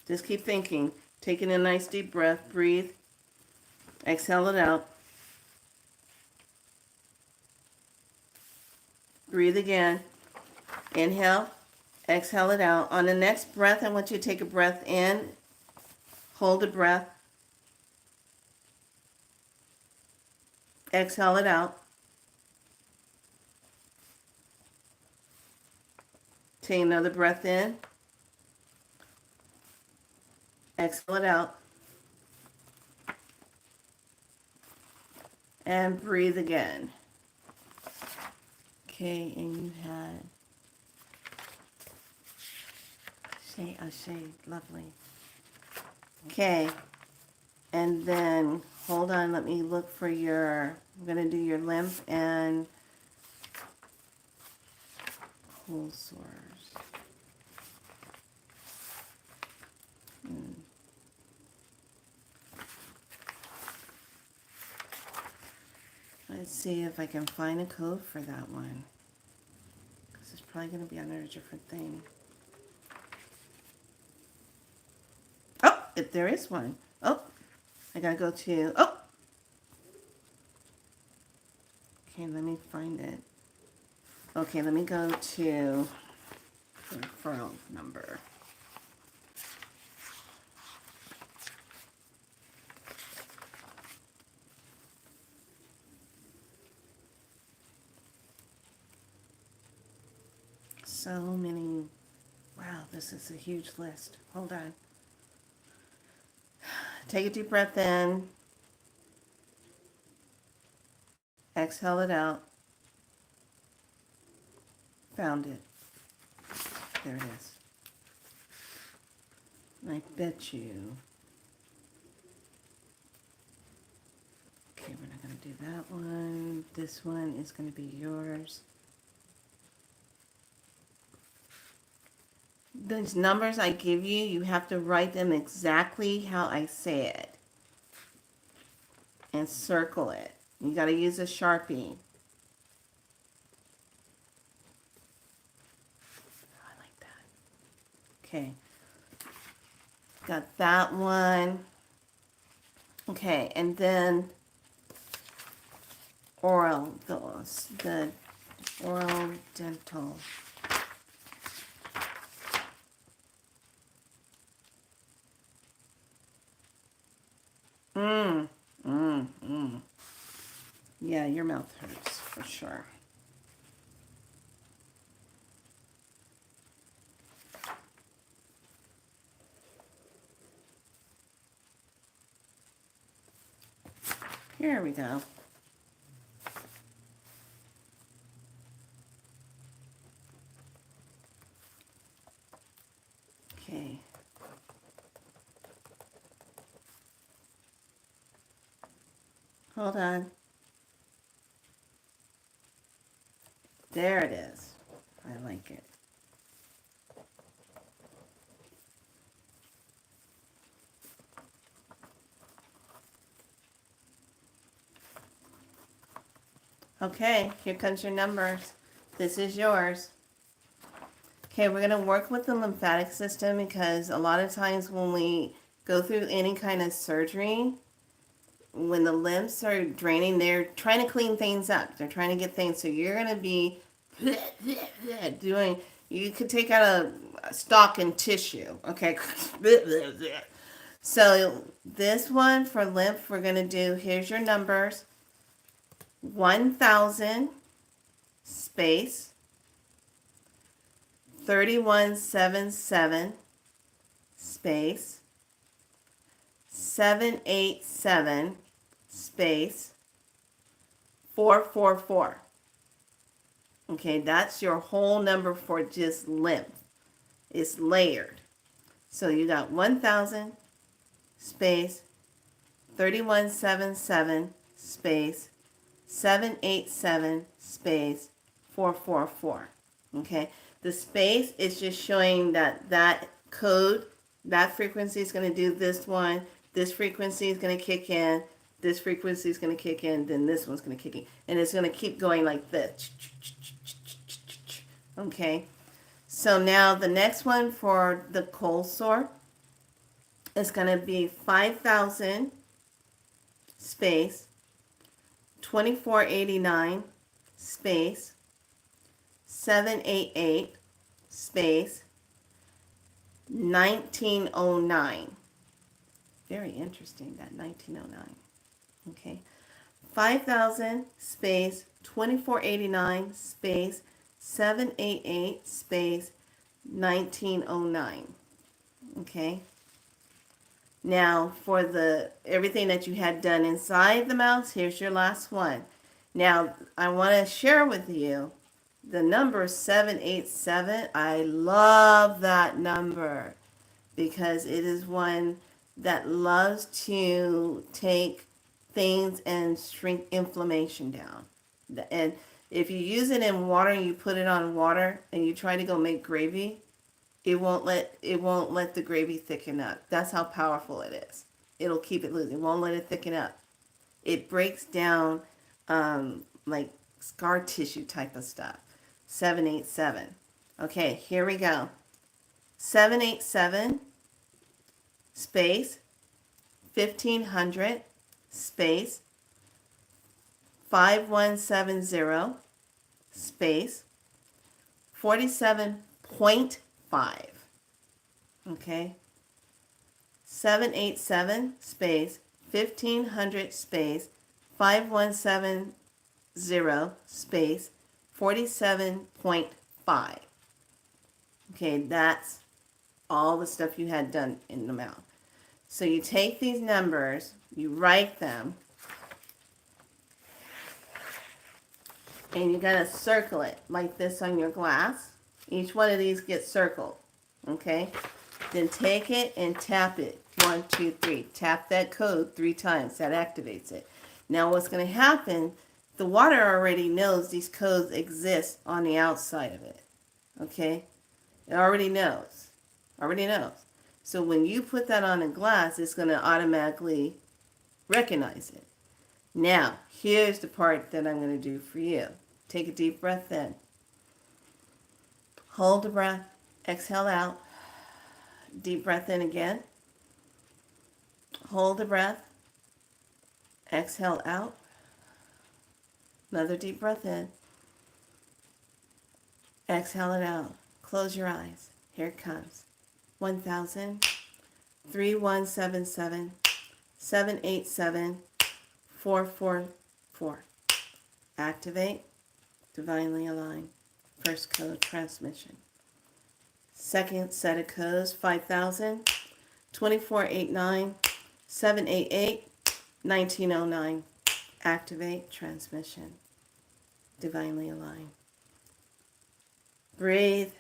S1: Just keep thinking. Taking a nice deep breath. Breathe. Exhale it out. Breathe again. Inhale. Exhale it out. On the next breath, I want you to take a breath in. Hold the breath. Exhale it out. Take another breath in. Exhale it out. And breathe again. Okay, and you had Ashe, lovely. Okay, and then hold on, let me look for your, I'm going to do your lymph and cold sores. Let's see if I can find a code for that one. Because it's probably going to be under a different thing. Oh, if there is one. Oh, I got to go to, oh. Okay, let me find it. Okay, let me go to the referral number. So many. Wow, this is a huge list. Hold on. Take a deep breath in. Exhale it out. Found it. There it is. I bet you. Okay, we're not going to do that one. This one is going to be yours. These numbers I give you, you have to write them exactly how I say it. And circle it. You got to use a Sharpie. I like that. Okay. Got that one. Okay, and then oral, the oral dental. Yeah, your mouth hurts for sure. Here we go. Okay. Hold on. There it is. I like it. Okay, here comes your numbers. This is yours. Okay, we're going to work with the lymphatic system because a lot of times when we go through any kind of surgery, when the lymphs are draining, they're trying to clean things up. They're trying to get things. So you're going to be doing, you could take out a stock and tissue. Okay. So this one for lymph, we're going to do, here's your numbers. 1,000 space 3177 space 787 space 444. Okay, that's your whole number for just lymph. It's layered. So you got 1,000 space 3177 space 787 space 444. Okay, the space is just showing that that code, that frequency is going to do this one. This frequency is going to kick in. This frequency is going to kick in. Then this one's going to kick in. And it's going to keep going like this. Okay, so now the next one for the cold sore is going to be 5,000 space 2489 space 788 space 1909. Very interesting, that 1909. Okay. 5,000 space 2489 space 788 space 1909. Okay. Now for the everything that you had done inside the mouse, here's your last one. Now I want to share with you the number 787. I love that number because it is one that loves to take things and shrink inflammation down. And if you use it in water and you put it on water and you try to go make gravy, it won't let the gravy thicken up. That's how powerful it is. It'll keep it loose. It won't let it thicken up. It breaks down like scar tissue type of stuff. 787. Okay, here we go. 787 space 1500 space 5170 space 47.5. Okay. 787 space 1500 space 5170 space 47.5. Okay, that's all the stuff you had done in the mouth. So you take these numbers, you write them, and you gotta circle it like this on your glass. Each one of these gets circled. Okay? Then take it and tap it. 1, 2, 3. Tap that code 3 times. That activates it. Now what's going to happen, the water already knows these codes exist on the outside of it. Okay? It already knows. Already knows. So when you put that on a glass, it's going to automatically recognize it. Now, here's the part that I'm going to do for you. Take a deep breath in. Hold the breath. Exhale out. Deep breath in again. Hold the breath. Exhale out. Another deep breath in. Exhale it out. Close your eyes. Here it comes. 1000, 3177, 787, 444. Activate. Divinely align. First code transmission. Second set of codes, 5000, 2489, 788, 1909. Activate transmission. Divinely align. Breathe.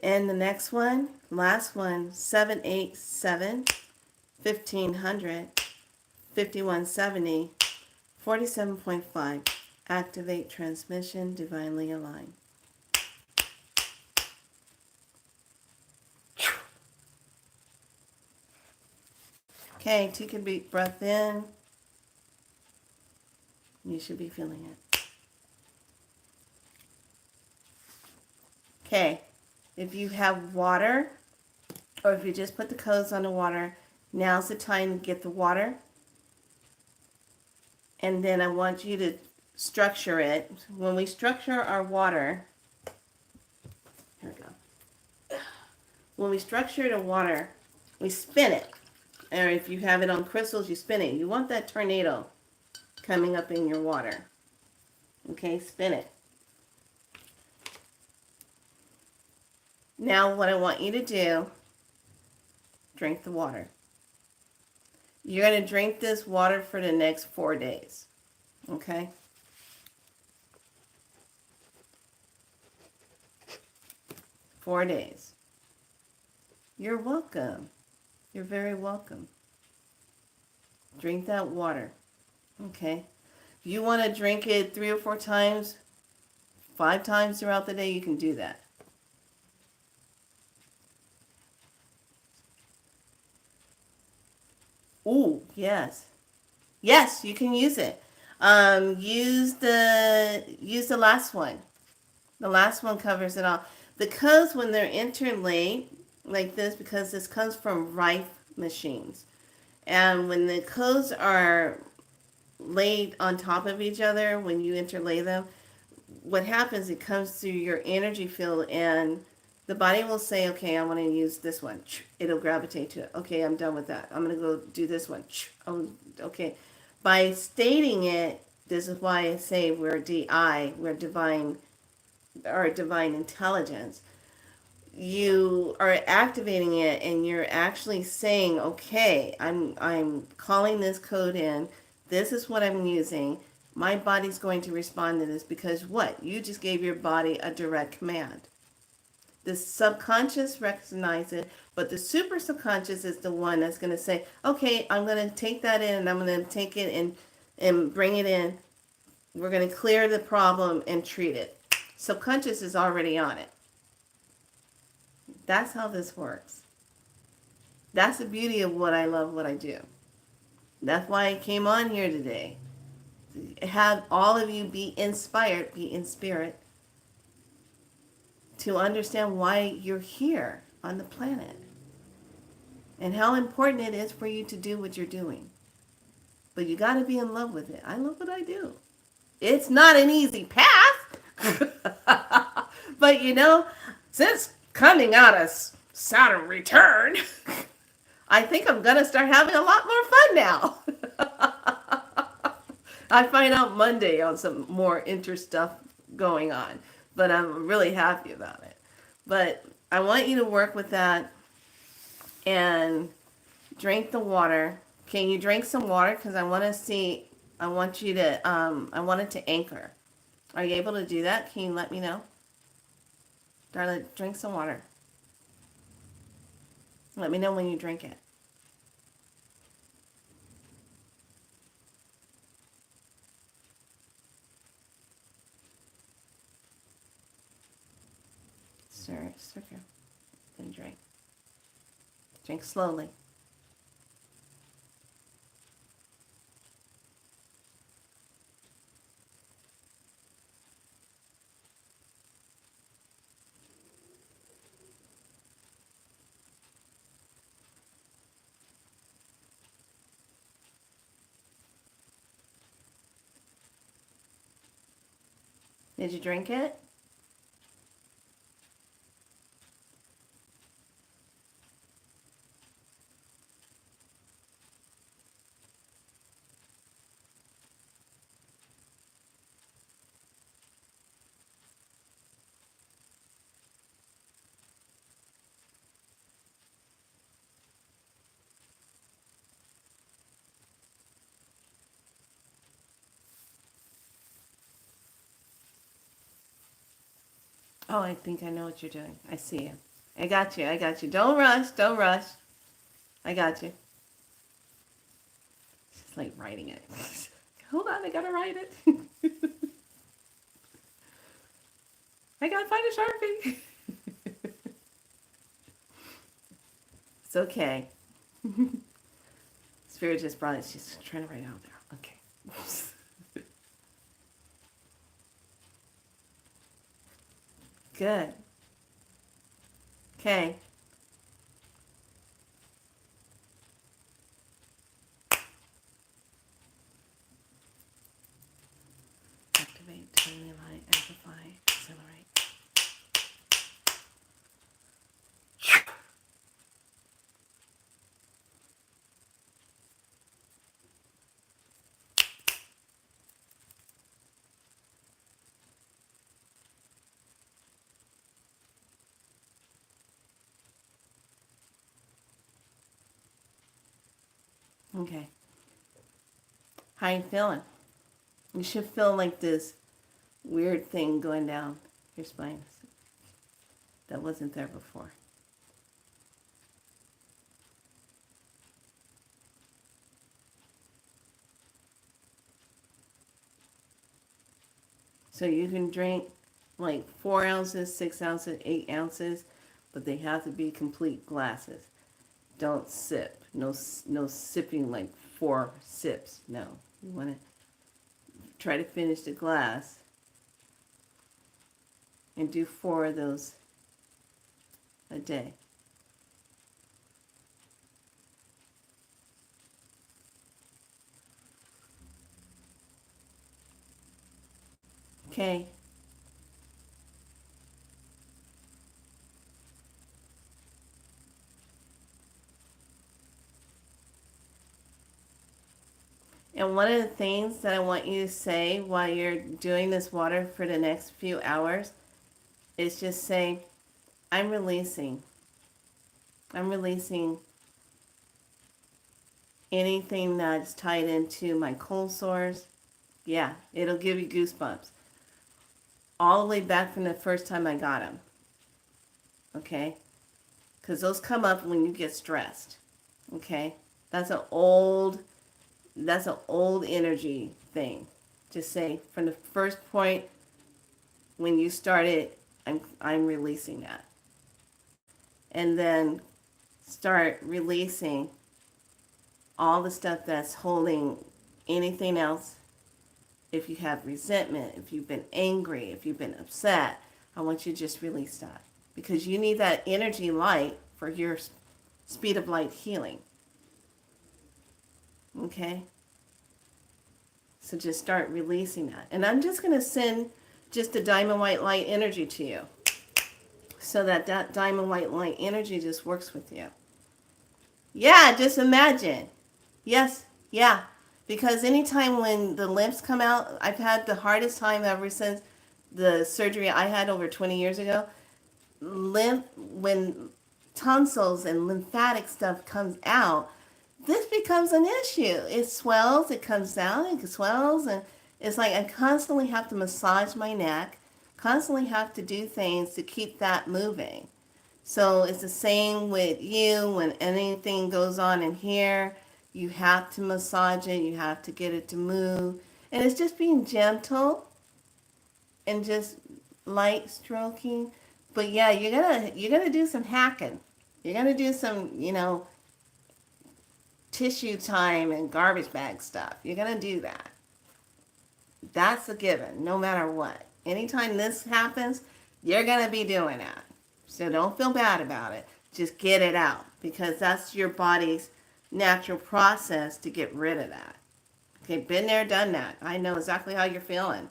S1: And the next one, last one, 787, 1500, 5170, 47.5. Activate transmission. Divinely align. Okay, take a deep breath in. You should be feeling it. Okay, if you have water, or if you just put the codes on the water, now's the time to get the water. And then I want you to structure it. When we structure our water, here we go. When we structure the water, we spin it. Or if you have it on crystals, you spin it. You want that tornado coming up in your water. Okay, spin it. Now what I want you to do, drink the water. You're going to drink this water for the next 4 days. Okay? Four days. You're welcome. You're very welcome. Drink that water. Okay? If you want to drink it 3 or 4 times, 5 times throughout the day, you can do that. Ooh, yes. Yes, you can use it. Use the last one. The last one covers it all. The codes, when they're interlaid like this, because this comes from Rife machines, and when the codes are laid on top of each other, when you interlay them, what happens, it comes through your energy field, and the body will say, okay, I want to use this one. It'll gravitate to it. Okay, I'm done with that. I'm going to go do this one. Oh, okay. By stating it, this is why I say we're DI, we're divine, or divine intelligence. You are activating it, and you're actually saying, okay, I'm calling this code in. This is what I'm using. My body's going to respond to this because what? You just gave your body a direct command. The subconscious recognizes it, but the super subconscious is the one that's going to say, okay, I'm going to take that in, and I'm going to take it and bring it in. We're going to clear the problem and treat it. Subconscious is already on it. That's how this works. That's the beauty of what I love, what I do. That's why I came on here today. Have all of you be inspired, be in spirit, to understand why you're here on the planet and how important it is for you to do what you're doing. But you got to be in love with it. I love what I do. It's not an easy path. But you know, since coming out of Saturn return, I think I'm going to start having a lot more fun now. I find out Monday on some more stuff going on, but I'm really happy about it. But I want you to work with that and drink the water. Can you drink some water? Because I want to see, I want you to, I want it to anchor. Are you able to do that? Can you let me know? Darla, drink some water. Let me know when you drink it. Stir it, then drink. Drink slowly. Did you drink it? Oh, I think I know what you're doing. I see you. I got you. I got you. Don't rush. Don't rush. I got you. It's like writing it. Hold on. I got to write it. I got to find a Sharpie. It's okay. Spirit just brought it. She's trying to write it out there. Okay. Good. Okay. Activate, stimulate, amplify, accelerate. Okay. How you feeling? You should feel like this weird thing going down your spine that wasn't there before. So you can drink like 4 ounces, 6 ounces, 8 ounces, but they have to be complete glasses. Don't sip. No sipping like 4 sips. No. You want to try to finish the glass and do 4 of those a day. Okay. And one of the things that I want you to say while you're doing this water for the next few hours is just say, I'm releasing. I'm releasing anything that's tied into my cold sores. Yeah, it'll give you goosebumps. All the way back from the first time I got them. Okay? Because those come up when you get stressed. Okay? That's an old energy thing. Just say from the first point when you started, I'm releasing that. And then start releasing all the stuff that's holding anything else. If you have resentment, if you've been angry, if you've been upset, I want you to just release that. Because you need that energy light for your speed of light healing. Okay? So just start releasing that. And I'm just going to send just the diamond white light energy to you. So that diamond white light energy just works with you. Yeah, just imagine. Yes, yeah. Because anytime when the lymphs come out, I've had the hardest time ever since the surgery I had over 20 years ago. When tonsils and lymphatic stuff comes out, this becomes an issue. It swells, it comes down, it swells, and it's like I constantly have to massage my neck, constantly have to do things to keep that moving. So it's the same with you. When anything goes on in here, you have to massage it, you have to get it to move. And it's just being gentle and just light stroking. But yeah, you're gonna do some hacking. You're gonna do some, tissue time and garbage bag stuff. You're gonna do that. That's a given, no matter what. Anytime this happens, you're gonna be doing that. So don't feel bad about it. Just get it out because that's your body's natural process to get rid of that. Okay, been there, done that. I know exactly how you're feeling.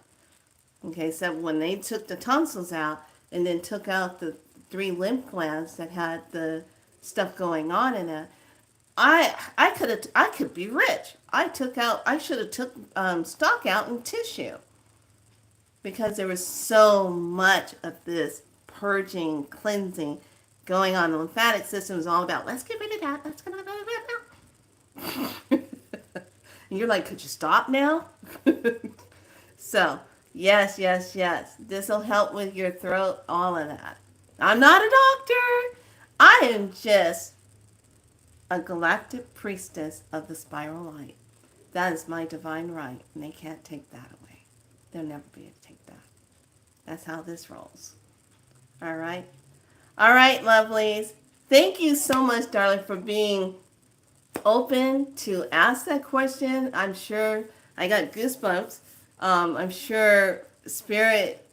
S1: Okay, so when they took the tonsils out and then took out the 3 lymph glands that had the stuff going on in it, I could be rich. I should have took stock out in tissue because there was so much of this purging, cleansing going on. The lymphatic system is all about let's get rid of that. Let's get rid of that. And you're like, could you stop now? So yes, yes, yes. This will help with your throat, all of that. I'm not a doctor. I am just a galactic priestess of the spiral light. That is my divine right, and they can't take that away. They'll never be able to take that. That's how this rolls. All right? All right, lovelies. Thank you so much, darling, for being open to ask that question. I'm sure I got goosebumps. I'm sure Spirit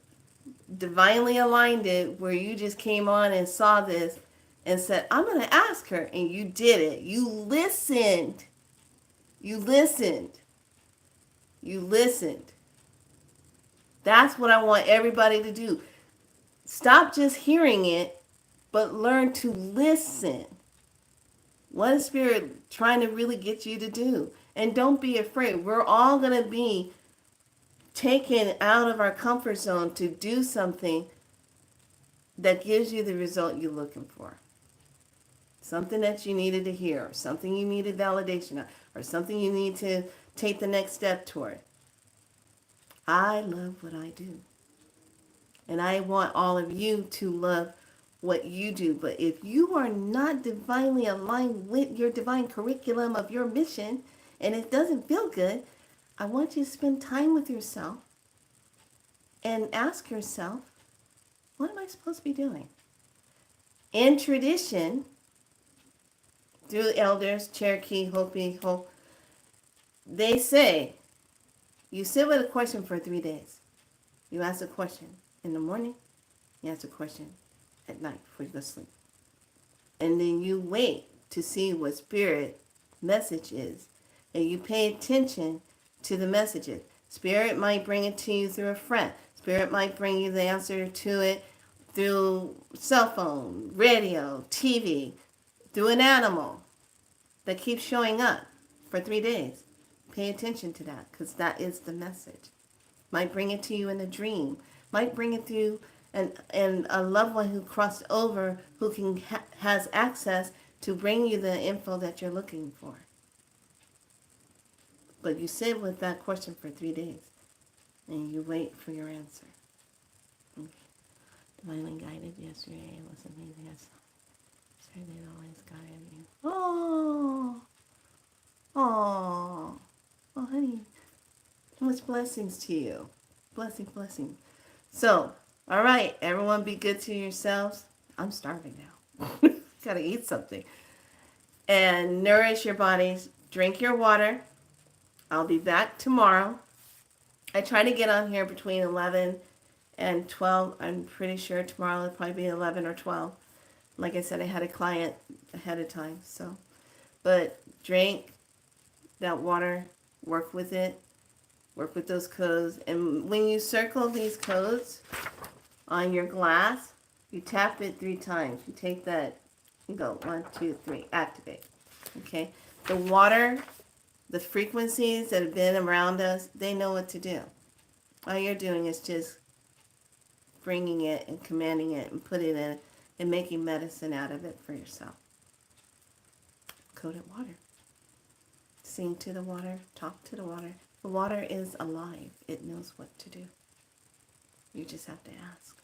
S1: divinely aligned it where you just came on and saw this and said, I'm going to ask her. And you did it. You listened. You listened. You listened. That's what I want everybody to do. Stop just hearing it, but learn to listen. What is Spirit trying to really get you to do? And don't be afraid. We're all going to be taken out of our comfort zone to do something that gives you the result you're looking for. Something that you needed to hear, or something you needed validation of, or something you need to take the next step toward. I love what I do. And I want all of you to love what you do. But if you are not divinely aligned with your divine curriculum of your mission, and it doesn't feel good, I want you to spend time with yourself and ask yourself, what am I supposed to be doing? In tradition, through elders, Cherokee, Hopi, they say, you sit with a question for 3 days. You ask a question in the morning, you ask a question at night before you go to sleep. And then you wait to see what Spirit message is. And you pay attention to the messages. Spirit might bring it to you through a friend. Spirit might bring you the answer to it through cell phone, radio, TV, through an animal that keeps showing up for 3 days. Pay attention to that, because that is the message. Might bring it to you in a dream. Might bring it to you and a loved one who crossed over who has access to bring you the info that you're looking for. But you sit with that question for 3 days and you wait for your answer. Okay. Divinely guided yesterday. It was amazing. I saw they always guided you. Oh, oh, oh, honey. Much blessings to you. Blessing, blessing. So, all right, everyone be good to yourselves. I'm starving now. Gotta eat something. And nourish your bodies. Drink your water. I'll be back tomorrow. I try to get on here between 11 and 12. I'm pretty sure tomorrow it'll probably be 11 or 12. Like I said, I had a client ahead of time. So, but drink that water. Work with it. Work with those codes. And when you circle these codes on your glass, you tap it 3 times. You take that, you go 1, 2, 3, activate. Okay? The water, the frequencies that have been around us, they know what to do. All you're doing is just bringing it and commanding it and putting it in and making medicine out of it for yourself. Coded water. Sing to the water. Talk to the water. The water is alive. It knows what to do. You just have to ask.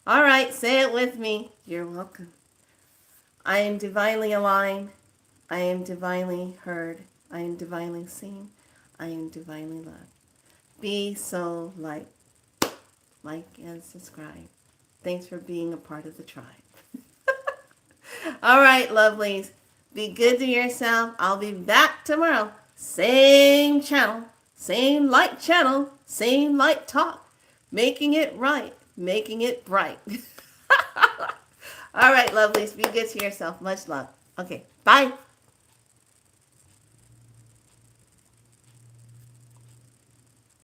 S1: All right, say it with me. You're welcome. I am divinely aligned. I am divinely heard. I am divinely seen. I am divinely loved. Be so light. Like and subscribe. Thanks for being a part of the tribe. All right, lovelies. Be good to yourself. I'll be back tomorrow. Same channel, same light channel, same light talk. Making it right, making it bright. All right, lovelies, be good to yourself. Much love. Okay, bye.